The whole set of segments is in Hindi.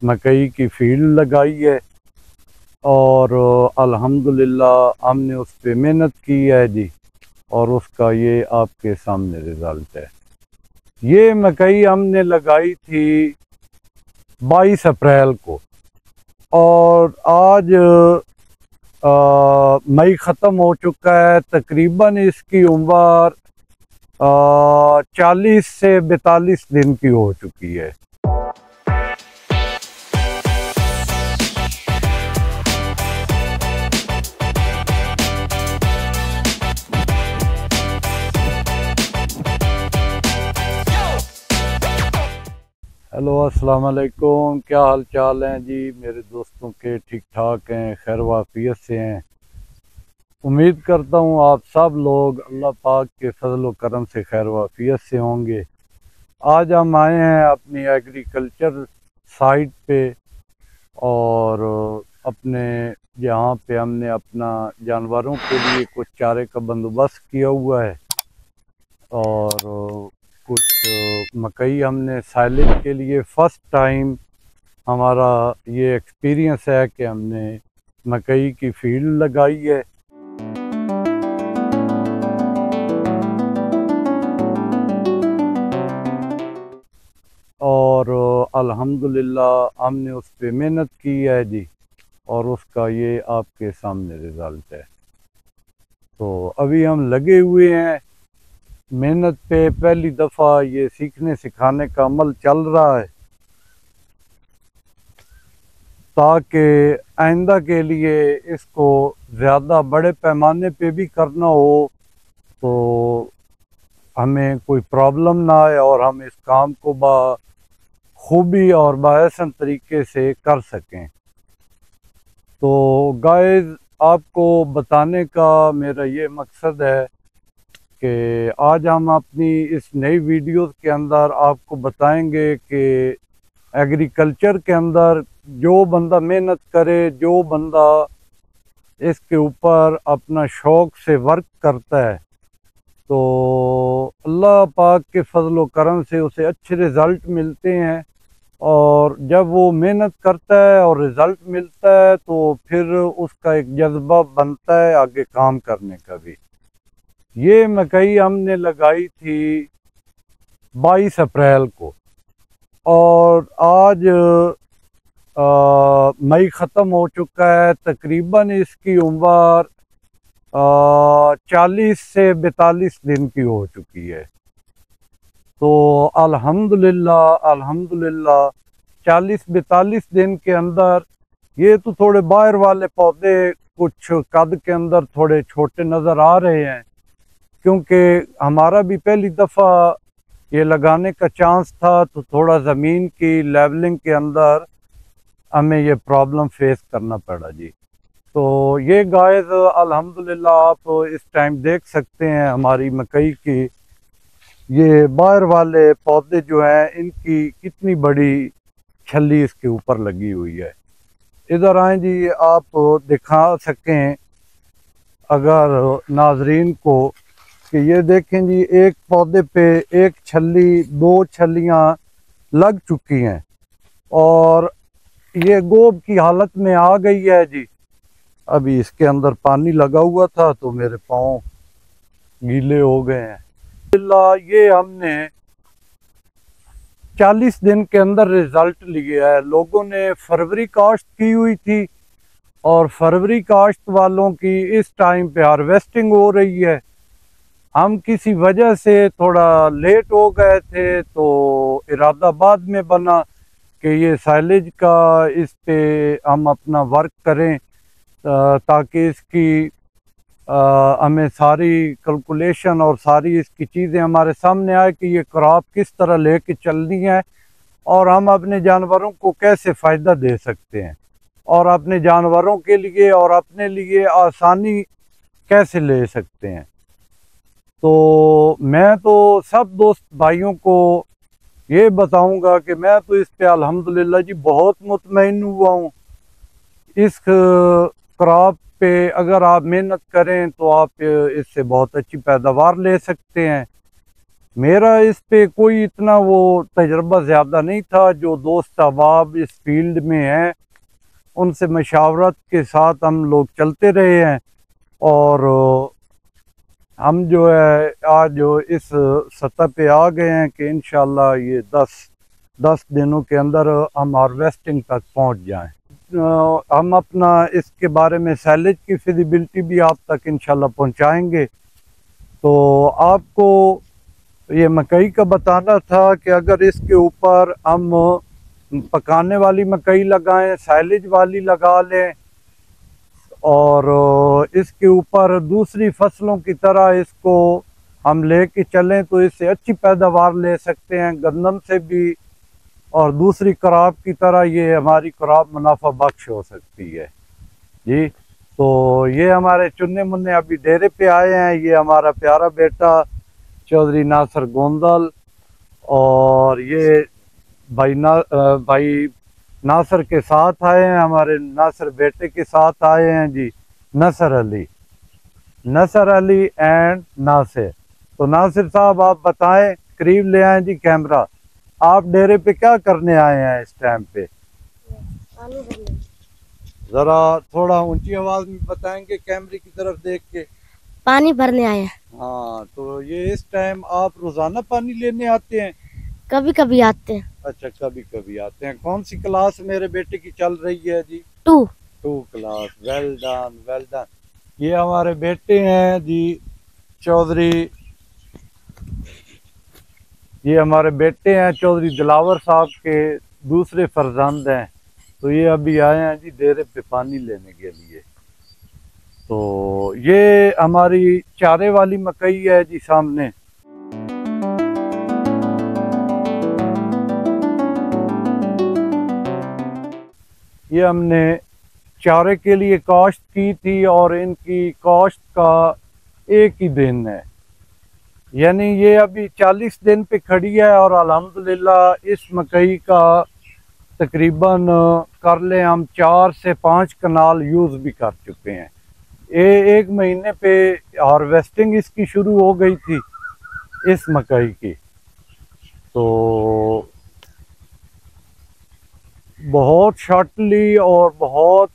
मकई की फील्ड लगाई है और अल्हम्दुलिल्लाह हमने उस पे मेहनत की है जी। और उसका ये आपके सामने रिज़ल्ट है। ये मकई हमने लगाई थी 22 अप्रैल को और आज मई ख़त्म हो चुका है। तकरीबन इसकी उम्र 40 से 42 दिन की हो चुकी है। हेलो अस्सलाम वालेकुम, क्या हाल चाल हैं जी मेरे दोस्तों के? ठीक ठाक हैं, खैर वाफियत से हैं। उम्मीद करता हूँ आप सब लोग अल्लाह पाक के फजल व करम से खैर वाफियत से होंगे। आज हम आए हैं अपनी एग्रीकल्चर साइट पे और अपने यहाँ पे हमने अपना जानवरों के लिए कुछ चारे का बंदोबस्त किया हुआ है और कुछ मकई हमने साइलेज के लिए फ़र्स्ट टाइम हमारा ये एक्सपीरियंस है कि हमने मकई की फील्ड लगाई है। और अल्हम्दुलिल्लाह हमने उस पे मेहनत की है जी। और उसका ये आपके सामने रिज़ल्ट है। तो अभी हम लगे हुए हैं मेहनत पे। पहली दफ़ा ये सीखने सिखाने का अमल चल रहा है ताकि आइंदा के लिए इसको ज़्यादा बड़े पैमाने पे भी करना हो तो हमें कोई प्रॉब्लम ना आए और हम इस काम को खूबी और बाहसन तरीके से कर सकें। तो गाइस, आपको बताने का मेरा ये मकसद है कि आज हम अपनी इस नई वीडियो के अंदर आपको बताएंगे कि एग्रीकल्चर के अंदर जो बंदा मेहनत करे, जो बंदा इसके ऊपर अपना शौक़ से वर्क करता है, तो अल्लाह पाक के फजल व करम से उसे अच्छे रिज़ल्ट मिलते हैं। और जब वो मेहनत करता है और रिज़ल्ट मिलता है तो फिर उसका एक जज्बा बनता है आगे काम करने का भी। ये मकई हमने लगाई थी 22 अप्रैल को और आज मई ख़त्म हो चुका है। तकरीबन इसकी उम्र 40 से 42 दिन की हो चुकी है। तो अल्हम्दुलिल्लाह 40-42 दिन के अंदर ये तो थोड़े बाहर वाले पौधे कुछ कद के अंदर थोड़े छोटे नज़र आ रहे हैं, क्योंकि हमारा भी पहली दफ़ा ये लगाने का चांस था तो थोड़ा ज़मीन की लेवलिंग के अंदर हमें ये प्रॉब्लम फेस करना पड़ा जी। तो ये गाइस अल्हम्दुलिल्लाह आप इस टाइम देख सकते हैं हमारी मकई की ये बाहर वाले पौधे जो हैं इनकी कितनी बड़ी छल्ली इसके ऊपर लगी हुई है। इधर आए जी, आप दिखा सकें अगर नाजरीन को कि ये देखें जी, एक पौधे पे एक छल्ली, दो छल्लियाँ लग चुकी हैं और ये गोब की हालत में आ गई है जी। अभी इसके अंदर पानी लगा हुआ था तो मेरे पाँव गीले हो गए हैं। ये हमने 40 दिन के अंदर रिजल्ट लिया है। लोगों ने फरवरी काश्त की हुई थी और फरवरी काश्त वालों की इस टाइम पे हार्वेस्टिंग हो रही है। हम किसी वजह से थोड़ा लेट हो गए थे तो इरादा बाद में बना कि ये साइलेज का इस पे हम अपना वर्क करें ताकि इसकी हमें सारी कैलकुलेशन और सारी इसकी चीज़ें हमारे सामने आए कि ये क्रॉप किस तरह लेके चलनी है और हम अपने जानवरों को कैसे फ़ायदा दे सकते हैं और अपने जानवरों के लिए और अपने लिए आसानी कैसे ले सकते हैं। तो मैं तो सब दोस्त भाइयों को ये बताऊंगा कि मैं तो इस पे अल्हम्दुलिल्लाह जी बहुत मुतमईन हुआ हूँ। इस क्रॉप पे अगर आप मेहनत करें तो आप इससे बहुत अच्छी पैदावार ले सकते हैं। मेरा इस पे कोई इतना वो तजर्बा ज़्यादा नहीं था। जो दोस्त अहबाब इस फील्ड में हैं उनसे मशावरत के साथ हम लोग चलते रहे हैं, और हम जो है आज जो इस सतह पे आ गए हैं कि इंशाल्लाह ये 10 दिनों के अंदर हम हार्वेस्टिंग तक पहुंच जाएं। हम अपना इसके बारे में सैलेज की फिजिबिलिटी भी आप तक इंशाल्लाह पहुंचाएंगे। तो आपको ये मकई का बताना था कि अगर इसके ऊपर हम पकाने वाली मकई लगाएं, साइलेज वाली लगा लें, और इसके ऊपर दूसरी फसलों की तरह इसको हम लेके चलें तो इससे अच्छी पैदावार ले सकते हैं, गंदम से भी, और दूसरी क्रॉप की तरह ये हमारी क्रॉप मुनाफा बख्श हो सकती है जी। तो ये हमारे चुन्ने मुन्ने अभी डेरे पे आए हैं। ये हमारा प्यारा बेटा चौधरी नासिर गोंदल, और ये भाई नासिर के साथ आए हैं, हमारे नासिर बेटे के साथ आए हैं जी, नसर अली एंड नासिर। तो नासिर साहब आप बताएं, करीब ले आए जी कैमरा, आप डेरे पे क्या करने आए हैं इस टाइम पे? जरा थोड़ा ऊंची आवाज में बताएंगे कैमरे की तरफ देख के। पानी भरने आए हैं। हाँ, तो ये इस टाइम आप रोजाना पानी लेने आते हैं? कभी कभी आते हैं। अच्छा, कभी कभी आते हैं। कौन सी क्लास मेरे बेटे की चल रही है जी? 2 class. Well done, well done. ये हमारे बेटे हैं जी चौधरी, ये हमारे बेटे हैं चौधरी दिलावर साहब के दूसरे फर्जंद हैं। तो ये अभी आए हैं जी डेरे पे पानी लेने के लिए। तो ये हमारी चारे वाली मकई है जी सामने। ये हमने चारे के लिए काश्त की थी, और इनकी काश्त का एक ही दिन है, यानी ये अभी 40 दिन पे खड़ी है, और अल्हम्दुलिल्लाह इस मकई का तकरीबन कर ले हम 4 से 5 कनाल यूज़ भी कर चुके हैं। ये 1 महीने पे हार्वेस्टिंग इसकी शुरू हो गई थी इस मकई की। तो बहुत शॉर्टली और बहुत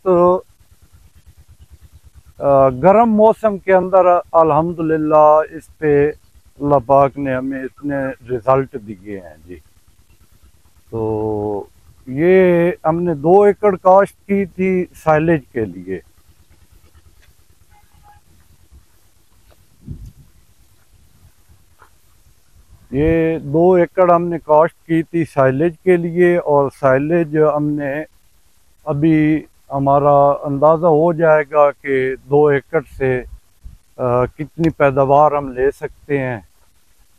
गर्म मौसम के अंदर अल्हम्दुलिल्लाह इस पे अल्लाह पाक ने हमें इतने रिज़ल्ट दिए हैं जी। तो ये हमने 2 एकड़ काश्त की थी साइलेज के लिए। ये 2 एकड़ हमने काश्त की थी साइलेज के लिए, और साइलेज हमने अभी हमारा अंदाज़ा हो जाएगा कि 2 एकड़ से कितनी पैदावार हम ले सकते हैं।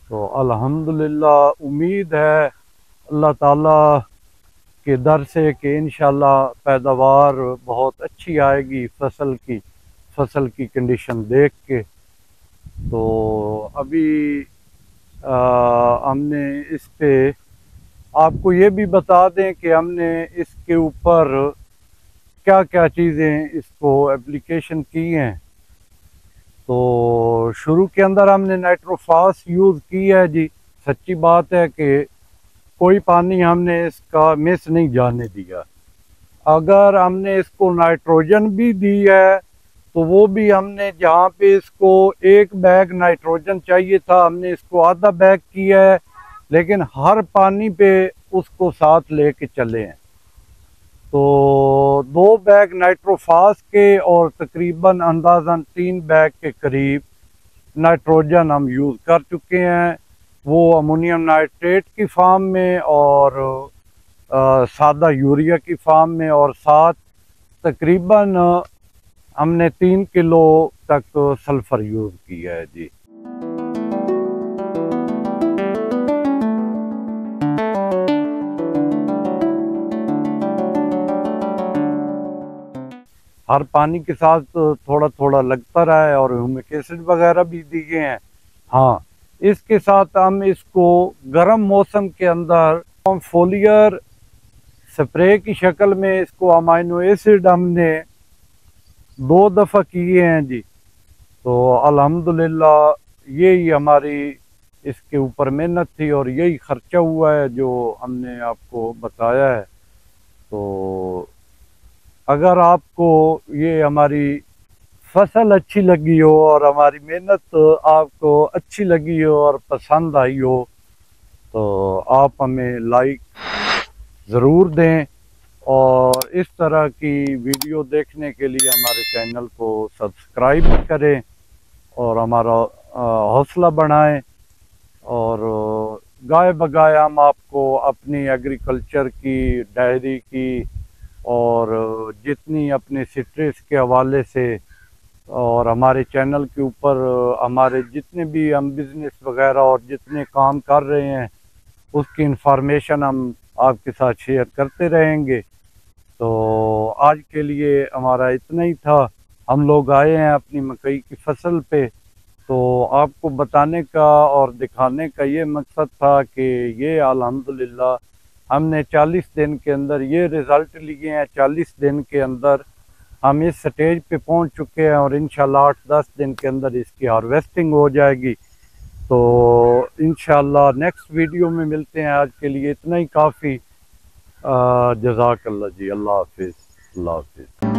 तो अल्हम्दुलिल्लाह उम्मीद है अल्लाह ताला के दर से कि इंशाल्लाह पैदावार बहुत अच्छी आएगी फसल की कंडीशन देख के। तो अभी हमने इस पे आपको ये भी बता दें कि हमने इसके ऊपर क्या क्या चीज़ें इसको एप्लीकेशन की हैं। तो शुरू के अंदर हमने नाइट्रोफास यूज़ की है जी। सच्ची बात है कि कोई पानी हमने इसका मिस नहीं जाने दिया। अगर हमने इसको नाइट्रोजन भी दी है तो वो भी हमने, जहाँ पे इसको 1 बैग नाइट्रोजन चाहिए था, हमने इसको आधा बैग किया है, लेकिन हर पानी पे उसको साथ लेके चले हैं। तो 2 बैग नाइट्रोफास के और तकरीबन अंदाज़न 3 बैग के करीब नाइट्रोजन हम यूज़ कर चुके हैं, वो अमोनियम नाइट्रेट की फार्म में और सादा यूरिया की फार्म में, और साथ तकरीबन हमने 3 किलो तक सल्फ़र यूज़ किया है जी। हर पानी के साथ थोड़ा थोड़ा लगता रहा है, और ह्यूमिक एसिड वगैरह भी दिए हैं। हाँ, इसके साथ हम इसको गर्म मौसम के अंदर फोलियर स्प्रे की शक्ल में इसको अमाइनो एसिड हमने 2 दफ़ा किए हैं जी। तो अल्हम्दुलिल्लाह यही हमारी इसके ऊपर मेहनत थी और यही खर्चा हुआ है जो हमने आपको बताया है। तो अगर आपको ये हमारी फसल अच्छी लगी हो और हमारी मेहनत आपको अच्छी लगी हो और पसंद आई हो तो आप हमें लाइक ज़रूर दें और इस तरह की वीडियो देखने के लिए हमारे चैनल को सब्सक्राइब करें और हमारा हौसला बढ़ाएं। और गाय बगाए हम आपको अपनी एग्रीकल्चर की, डायरी की और जितनी अपने स्ट्रेस के हवाले से और हमारे चैनल के ऊपर हमारे जितने भी हम बिज़नेस वगैरह और जितने काम कर रहे हैं उसकी इंफॉर्मेशन हम आपके साथ शेयर करते रहेंगे। तो आज के लिए हमारा इतना ही था। हम लोग आए हैं अपनी मकई की फसल पे, तो आपको बताने का और दिखाने का ये मकसद था कि ये अल्हम्दुलिल्लाह हमने 40 दिन के अंदर ये रिज़ल्ट लिए हैं। 40 दिन के अंदर हम इस स्टेज पे पहुंच चुके हैं और इंशाल्लाह 8-10 दिन के अंदर इसकी हार्वेस्टिंग हो जाएगी। तो इंशाल्लाह नेक्स्ट वीडियो में मिलते हैं। आज के लिए इतना ही काफ़ी। जज़ाकल्लाह जी। अल्लाह हाफिज़। अल्लाह हाफिज़।